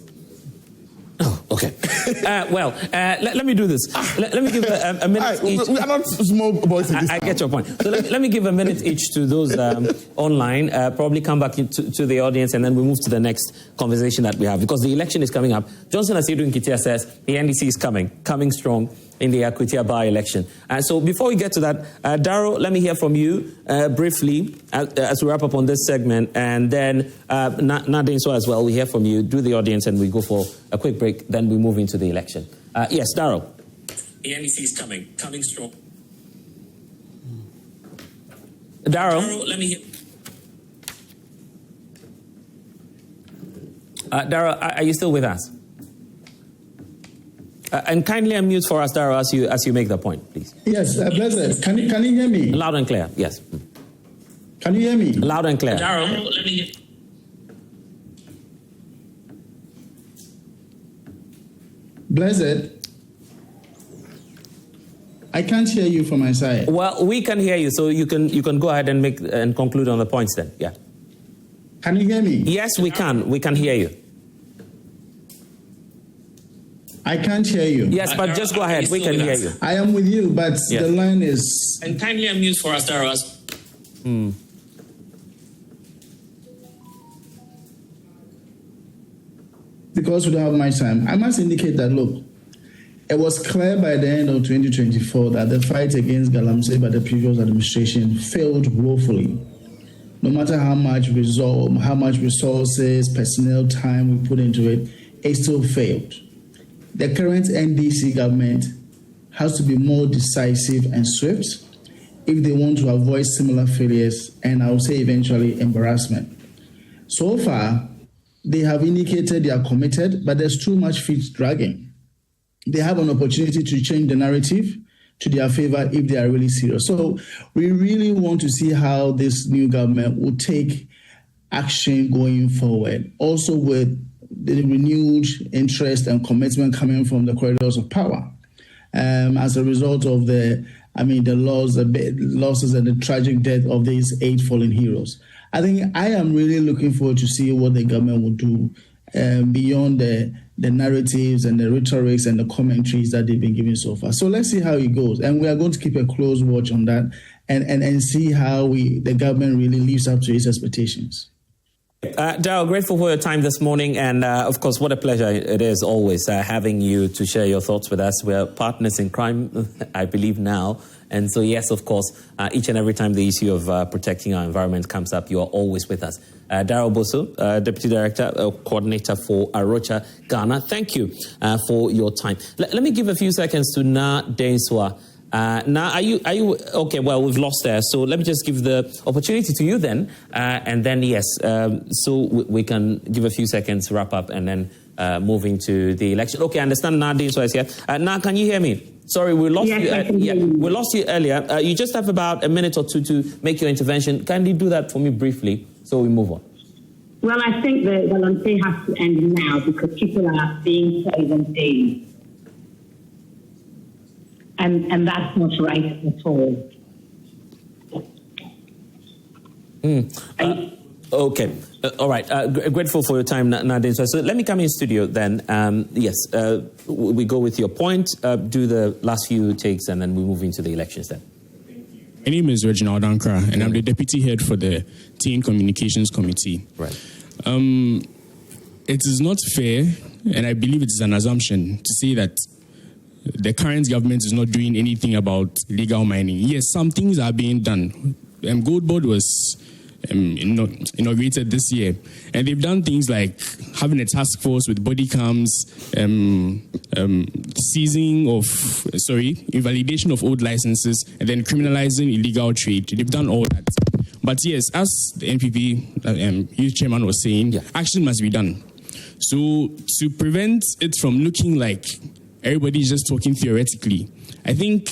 Oh, okay. Let me do this. Let me give a minute each. We are not small boys in this I town. get your point. So let me give a minute each to those online. Probably come back to the audience, and then we move to the next conversation that we have, because the election is coming up. Johnson Asiedu Nketia says the NDC is coming strong in the Akwitia by-election. So before we get to that, Darrow, let me hear from you briefly as we wrap up on this segment, and then Nadine so as well, we hear from you, do the audience, and we go for a quick break, then we move into the election. Yes, Darrow. The NDC is coming strong. Darrow, let me hear. Darrow, are you still with us? And kindly unmute for us, Darrow, as you make the point, please. Yes, Blessed. Can you hear me? Loud and clear, yes. Can you hear me? Loud and clear. Darrow, let me hear. Blessed. I can't hear you from my side. Well, we can hear you, so you can go ahead and make and conclude on the points then. Yeah. Can you hear me? Yes, we can. We can hear you. I can't hear you. Yes, but just go ahead. We can hear you. I am with you, but Yes. the line is... And kindly unmute for us, Darrow. Because we don't have much time, I must indicate that, look, it was clear by the end of 2024 that the fight against Galamsey by the previous administration failed woefully. No matter how much resources, personnel, time we put into it, it still failed. The current NDC government has to be more decisive and swift if they want to avoid similar failures and, I would say, eventually embarrassment. So far, they have indicated they are committed, but there's too much feet dragging. They have an opportunity to change the narrative to their favor if they are really serious. So we really want to see how this new government will take action going forward, also with the renewed interest and commitment coming from the corridors of power. As a result of the losses and the tragic death of these 8 fallen heroes. I think I am really looking forward to see what the government will do beyond the narratives and the rhetorics and the commentaries that they've been giving so far. So let's see how it goes. And we are going to keep a close watch on that and see how the government really lives up to its expectations. Darrow, grateful for your time this morning, and of course, what a pleasure it is always having you to share your thoughts with us. We're partners in crime, I believe now, and so yes, of course, each and every time the issue of protecting our environment comes up, you are always with us. Darrow Boso, Deputy Director, Coordinator for Arocha, Ghana, thank you for your time. Let me give a few seconds to Na Denswa. Now, are you okay? Well, we've lost there, so let me just give the opportunity to you then, and then yes, so we can give a few seconds, wrap up, and then move into the election. Okay, I understand Nadine, so I see. Now, can you hear me? Sorry, we lost you. We lost you earlier. You just have about a minute or two to make your intervention. Kindly do that for me briefly, so we move on. Well, I think the Galamsey has to end now because people are being poisoned daily. And that's not right at all. Okay. All right. Grateful for your time, Nadine. So let me come in studio then. Yes, we go with your point, do the last few takes, and then we move into the elections then. My name is Reginald Ankara, and I'm the deputy head for the Teen Communications Committee. Right. It is not fair, and I believe it is an assumption, to say that the current government is not doing anything about legal mining. Yes, some things are being done. Gold Board was inaugurated this year, and they've done things like having a task force with body cams, invalidation of old licenses, and then criminalizing illegal trade. They've done all that. But yes, as the NPP youth chairman was saying, action must be done. So to prevent it from looking like everybody's just talking theoretically, I think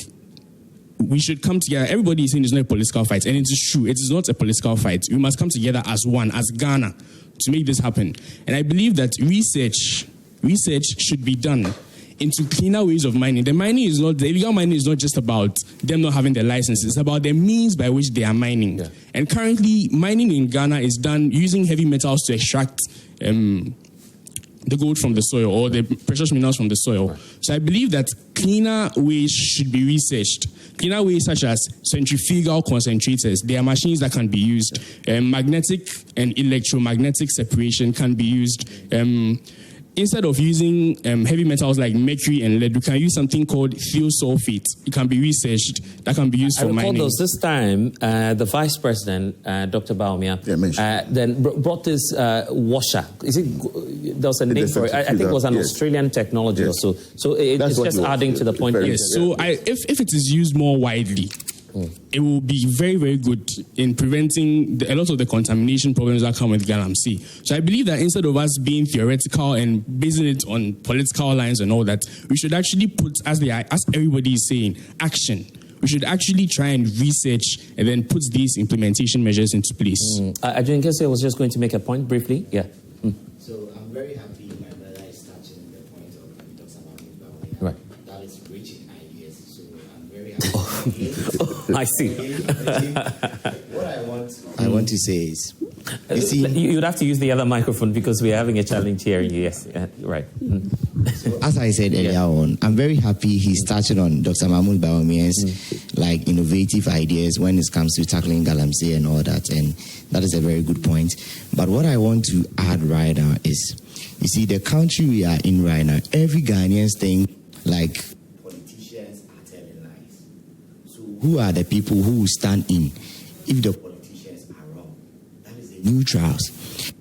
we should come together. Everybody is saying it's not a political fight, and it is true. It is not a political fight. We must come together as one, as Ghana, to make this happen. And I believe that research should be done into cleaner ways of mining. The illegal mining is not just about them not having their licenses. It's about the means by which they are mining. Yeah. And currently, mining in Ghana is done using heavy metals to extract the gold from the soil or the precious minerals from the soil. Right. So I believe that cleaner ways should be researched. Cleaner ways such as centrifugal concentrators. They are machines that can be used. Magnetic and electromagnetic separation can be used. Instead of using heavy metals like mercury and lead, we can use something called thiosulfate. It can be researched. That can be used for mining. I recall this time, the Vice President, Dr. Baumia, then brought this washer. There was a name for it. I think it was an Australian technology or so. So it's just adding to the point. Yes. So if it is used more widely, it will be very, very good in preventing a lot of the contamination problems that come with Galamsey. So I believe that instead of us being theoretical and basing it on political lines and all that, we should actually put, as everybody is saying, action. We should actually try and research and then put these implementation measures into place. Adrian Kese was just going to make a point briefly. Yeah. So I'm very happy my brother is touching the point of Dr. Mahmoud. Right. That is rich in ideas. So I'm very happy. I see. What I want to say is, you see, you'd have to use the other microphone because we're having a challenge here. Yes, right. So as I said earlier on, I'm very happy he's touching on Dr. Mahmoud Baomia's innovative ideas when it comes to tackling Galamsey and all that, and that is a very good point. But what I want to add right now is, you see, the country we are in right now, every Ghanaian thing like politicians are telling lies. So who are the people who will stand in if the politicians are wrong? That is the neutrals.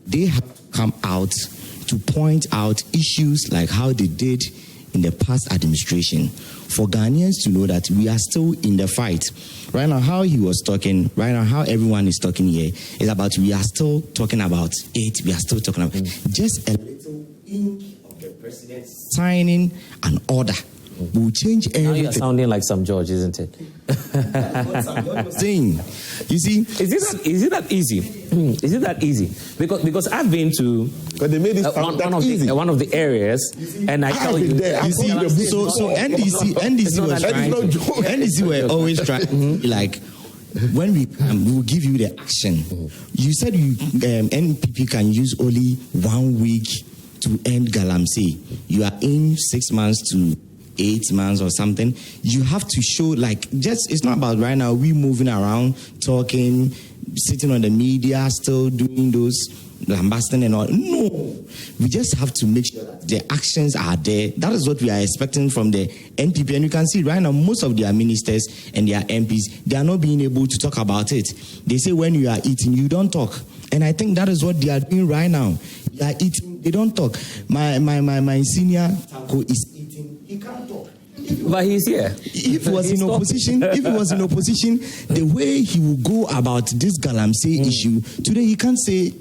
They have to come out to point out issues like how they did in the past administration, for Ghanaians to know that we are still in the fight. Right now, how he was talking, right now, how everyone is talking here is about we are still talking about it, we are still talking about just a little ink of the president signing an order will change everything. Now you're sounding like some George, isn't it? That's what some George was saying. You see, is it that easy? Is it that easy? Because I've been to they made it one of the areas, and I tell you, so NDC were always trying like, when we will give you the action. You said NPP can use only 1 week to end Galamsey. You are in 6 months to 8 months or something. You have to show, like, just, it's not about right now we moving around, talking, sitting on the media, still doing those lambasting and all. No, we just have to make sure that the actions are there. That is what we are expecting from the NPP. And you can see right now, most of their ministers and their MPs, they are not being able to talk about it. They say when you are eating, you don't talk. And I think that is what they are doing right now. They are eating, they don't talk. My senior Taco is eating, he can't talk. But he's here. If he was in opposition, the way he will go about this Galamsey issue today, he can't say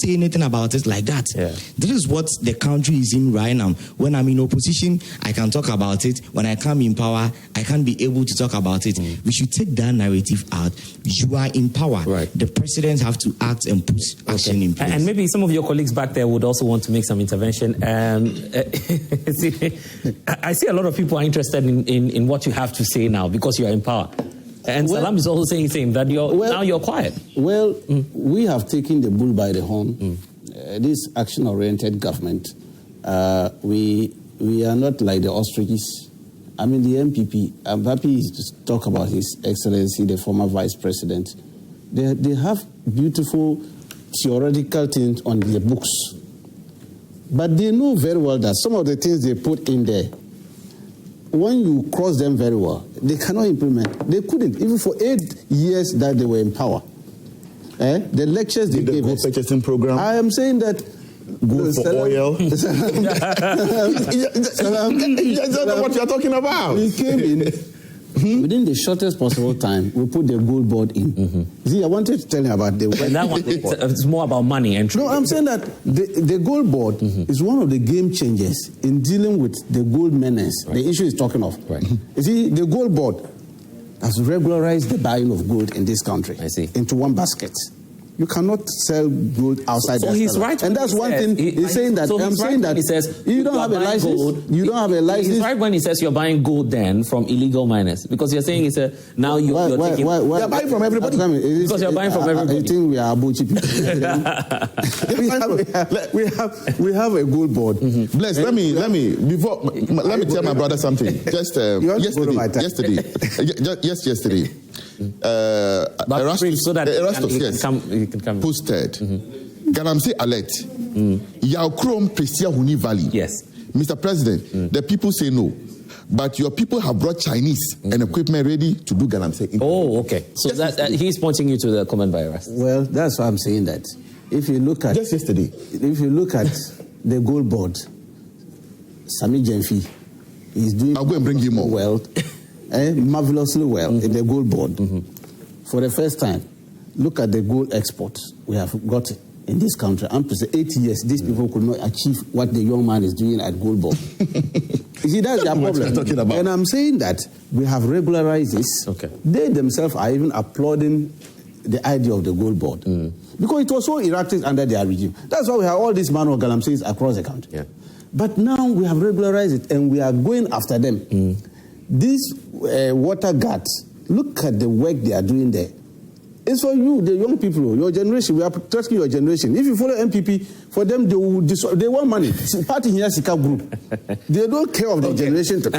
anything about it like that. Yeah. This is what the country is in right now. When I'm in opposition, I can talk about it. When I come in power, I can't be able to talk about it. We should take that narrative out. You are in power. Right. The presidents have to act and put action in place. And maybe some of your colleagues back there would also want to make some intervention. I see a lot of people are interested in what you have to say now because you are in power. And Salam is also saying the same, that now you're quiet. Well, we have taken the bull by the horn. This action-oriented government, we are not like the ostriches. I mean, the MPP, I'm happy to talk about His Excellency, the former Vice President. They have beautiful theoretical things on their books. But they know very well that some of the things they put in there, when you cross them very well, they cannot implement. They couldn't, even for 8 years that they were in power. The lectures they gave us. Purchasing program. I am saying that. Good for oil. That's what you're talking about. We came in within the shortest possible time, we put the gold board in. See, I wanted to tell you about the... And that one, it's more about money and... No, I'm saying that the gold board is one of the game changers in dealing with the gold menace, the issue is talking of. Right. You see, the gold board has regularized the buying of gold in this country. I see. Into one basket. You cannot sell gold outside. So he's right, and that's one thing he's saying that. So I'm saying that he says you don't have a license. Gold, you don't have a license. He's right when he says you're buying gold then from illegal miners, because you're saying now you're taking. You're buying from everybody. Because you're buying from everybody. I think we are Abuchi people. we have a gold board. Bless. Let me tell my brother something. Just yesterday. Erastus, so that Erastus, he can come. Posted Galamsey alert. Yao Krom Prestia Huni Valley. Yes. Mr. President, the people say no. But your people have brought Chinese and equipment ready to do Galamsey. Oh, okay. So he's pointing you to the comment by Erastus. Well, that's why I'm saying that. If you look at just yesterday, if you look at the gold board, Sami Jenfi is doing. I'll go and bring you more. Well, marvelously well in the gold board. For the first time, look at the gold exports we have got in this country. I'm to say 8 years, these people could not achieve what the young man is doing at gold board. You see, that's their problem. Talking about. And I'm saying that we have regularized this. Okay. They themselves are even applauding the idea of the gold board. Because it was so erratic under their regime. That's why we have all these manual Galamseys across the country. Yeah. But now we have regularized it and we are going after them. These water guards, look at the work they are doing there. It's for you, the young people, your generation. We are trusting your generation. If you follow MPP, for them, they want money. Party here, Sika group. They don't care of the generation. So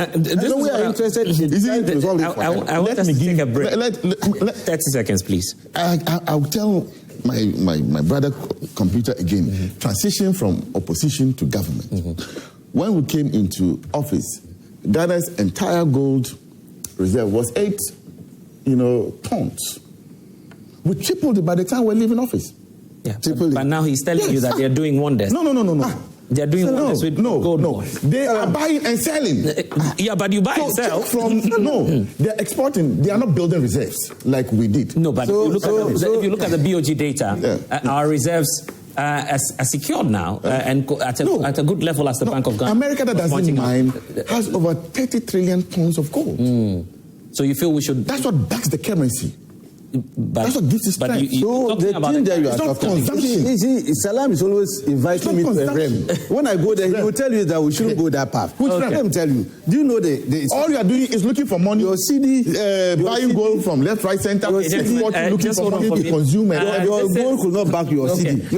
we are interested in trying to resolve this. I want us to take a break. 30 seconds, please. I'll tell my brother computer again. Transition from opposition to government. When we came into office, Ghana's entire gold reserve was 8 tons. We tripled it by the time we're leaving office. Yeah, but now he's telling you that they're doing wonders. No. They're doing wonders with gold. No. They are buying and selling. Yeah, but you buy and sell. They're exporting. They are not building reserves like we did. No, but if you look at the BOG data, our reserves are secured now and at a good level as the Bank of Ghana. America that doesn't mine has over 30 trillion pounds of gold. So you feel we should... That's what backs the currency. That's what gives us strength. So the thing that you are talking about, Salam is always inviting me to a realm. When I go there, he will tell you that we shouldn't go that path. Which let me tell you. Do you know all you are doing is looking for money. Your CD, buying gold from left, right, center. Looking for money to consume. Your gold could not back your CD.